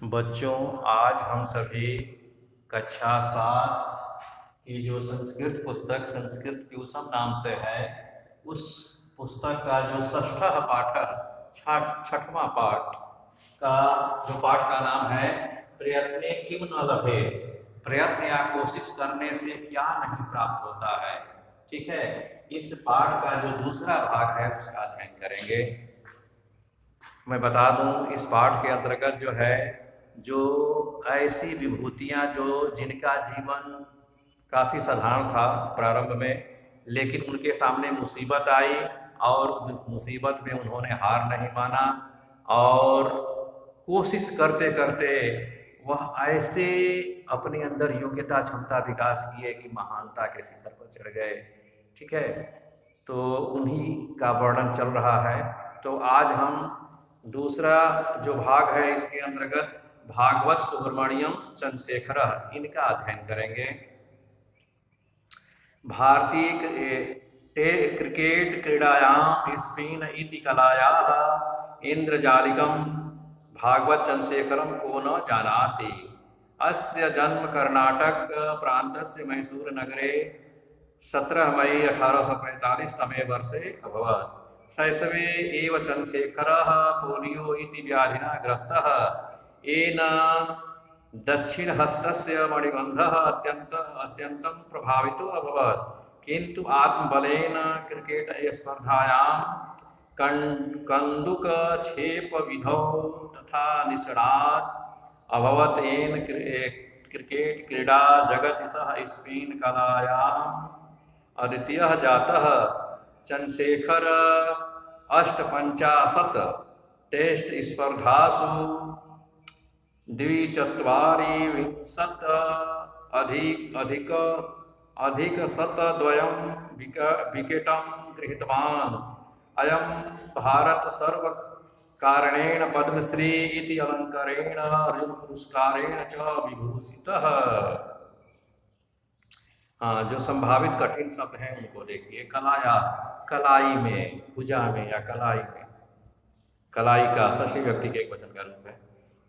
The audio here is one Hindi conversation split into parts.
बच्चों, आज हम सभी कक्षा 7 की जो संस्कृत पुस्तक संस्कृत ट्यूशन नाम से है, उस पुस्तक का जो षष्ठः पाठः छठवां पाठ का जो पाठ का नाम है प्रयत्ने किम न लभे। प्रयत्न या कोशिश करने से क्या नहीं प्राप्त होता है। ठीक है, इस पाठ का जो दूसरा भाग है उसका अध्ययन करेंगे। मैं बता दूं, इस पाठ के अंतर्गत जो है, जो ऐसी विभूतियां जो जिनका जीवन काफ़ी साधारण था प्रारंभ में, लेकिन उनके सामने मुसीबत आई और मुसीबत में उन्होंने हार नहीं माना और कोशिश करते करते वह ऐसे अपने अंदर योग्यता क्षमता विकास किए कि महानता के शिखर पर चढ़ गए। ठीक है, तो उन्हीं का वर्णन चल रहा है। तो आज हम दूसरा जो भाग है इसके अंतर्गत भागवत सुब्रमण्यम चंद्रशेखर इनका अध्ययन करेंगे। भारतीय क्रिकेट क्रीडायां स्पिन इति कलायाः इंद्रजालिकं भागवत चंद्रशेखरं को न जानाति। अस्य जन्म कर्नाटक प्रान्तस्य मैसूर नगरे 17 मई 1845 तमे वर्षे अभवत्। शैशवे एव चंद्रशेखरः पोलियो इति व्याधिना ग्रस्तः। येन दक्षिणहस्तस्य मणिबन्धः अत्यन्तं प्रभावितो अभवत्, किन्तु आत्मबलेन क्रिकेट स्पर्धायां कन्दुकक्षेपविधौ तथा निष्णात् अभवत्। येन क्रिकेट क्रीडा जगति सह स्पिन कलायाम् अद्वितीयः जातः। चंद्रशेखर 58 टेस्ट स्पर्धासु 24 अधिक 102 विकेटं गृहीतवान्। अयं भारत सर्वकारणेन पद्मश्री इति अलंकारेण अर्जुन पुरस्कारेण च विभूषितः। हाँ, जो संभावित कठिन शब्द हैं उनको देखिए। कलाया, कलाई में, भुजा में या कलाई में। कलाई का षष्ठी व्यक्ति के एक वचन का रूप है।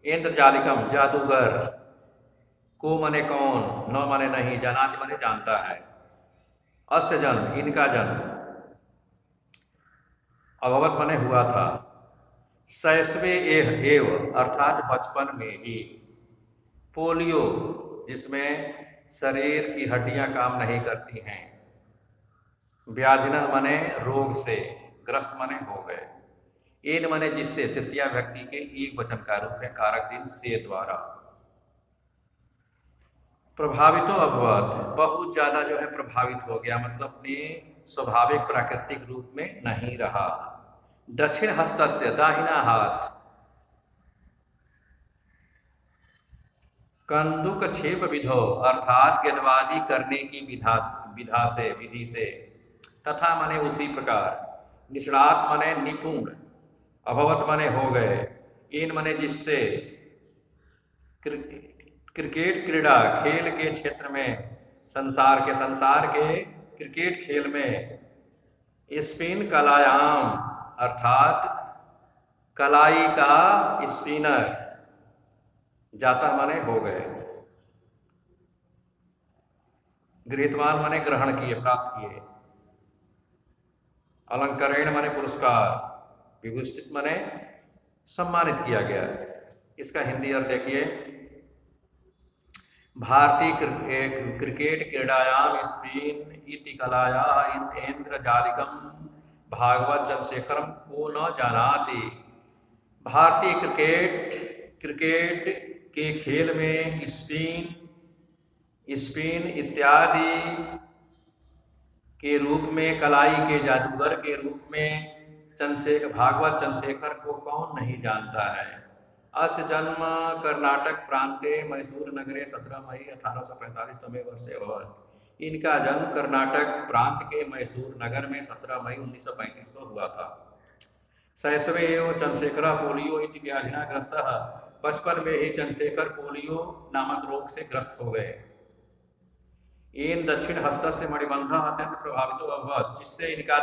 इंद्रजालिकम, जादूगर। को मने कौन, न मने नहीं, जानाति मने जानता है। अस्य जन्म, इनका जन्म। अभवत मने हुआ था। शैशवे एव अर्थात बचपन में ही। पोलियो, जिसमें शरीर की हड्डियां काम नहीं करती हैं। व्याधिना मने रोग से, ग्रस्त मने हो गए। एन मने जिससे, तृतीया व्यक्ति के एक वचन का रूप है, कारक चिन्ह से द्वारा। प्रभावितो अभवत, बहुत ज्यादा जो है प्रभावित हो गया, मतलब अपने स्वाभाविक प्राकृतिक रूप में नहीं रहा। दक्षिण हस्तस्य, दाहिना हाथ। कंदुक क्षेप विधो, अर्थात गेंदबाजी करने की विधि से। तथा मने उसी प्रकार। निष्णात मने निपुण। अभवत मने हो गए। इन मने जिससे। क्रिकेट क्रीडा, खेल के क्षेत्र में, संसार के क्रिकेट खेल में। स्पिन कलायाम, अर्थात कलाई का स्पिनर। जाता मने हो गए। गृहीतवान मने ग्रहण किए, प्राप्त किए। अलंकरण मने पुरस्कार। विभूषित मने सम्मानित किया गया। इसका हिंदी अर्थ देखिए। भारतीय क्रिकेट क्रीडायां स्पिन इति कलायाः इंद्रजालिकं भागवत चंद्रशेखरं को न जानाति। भारतीय क्रिकेट के खेल में स्पिन इत्यादि के रूप में, कलाई के जादूगर के रूप में भागवत चंद्रशेखर को कौन नहीं जानता है। अस्य जन्म कर्नाटक प्रांते मैसूर नगरे 17 मई 1845 तमे वर्षे अभवत्। इनका जन्म कर्नाटक प्रांत के मैसूर नगर में 17 मई 1935 को हुआ था। शैशवे एव चंद्रशेखर पोलियो इति व्याधिना ग्रस्तः। बचपन में ही चंद्रशेखर पोलियो नामक रोग से ग्रस्त हो गए। इन दक्षिण हस्त से मणिबंध अत्यंत प्रभावित अभवत, जिससे इनका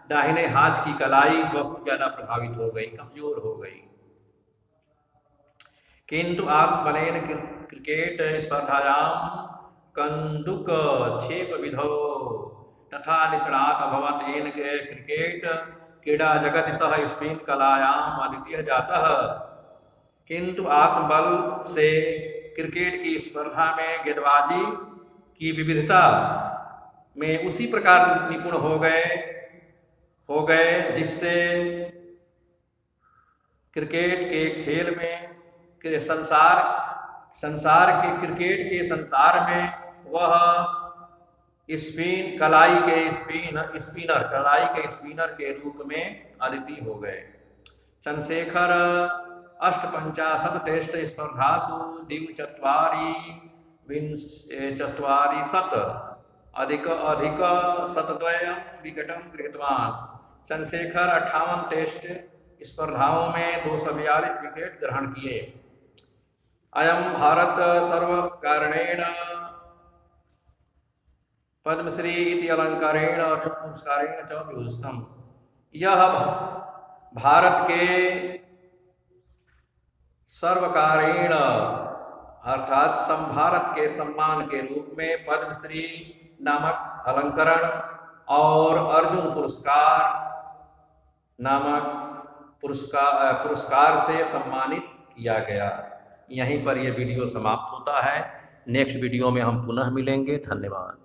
दाहिने हाथ की कलाई बहुत ज्यादा प्रभावित हो गई, कमजोर हो गई। किंतु आत्मबलेन क्रिकेट स्पर्धायां कन्दुकक्षेप विधौ तथा निष्णात अभवत् येन क्रिकेट क्रीडा जगति सह स्पिन कलायाम अद्वितीय जातः। किंतु आत्मबल से क्रिकेट की स्पर्धा में गेंदबाजी की विविधता में उसी प्रकार निपुण हो गए जिससे क्रिकेट के खेल में संसार के क्रिकेट के संसार में वह कलाई के स्पिनर के रूप में अद्वितीय हो गए। चंद्रशेखर 58 टेस्ट स्पर्धासु अधिक शतद्वयं विकेटं गृहीतवान्। चंद्रशेखर 58 टेस्ट स्पर्धाओं में 242 विकेट ग्रहण किए। अयं भारत सर्वकारणेन पद्मश्री इति अलंकारेण अर्जुन पुरस्कारेण च विभूषितम्। यह भारत के सर्वकारेण अर्थात भारत के सम्मान के रूप में पद्मश्री नामक अलंकरण और अर्जुन पुरस्कार नामक पुरस्कार से सम्मानित किया गया। यहीं पर यह वीडियो समाप्त होता है। नेक्स्ट वीडियो में हम पुनः मिलेंगे। धन्यवाद।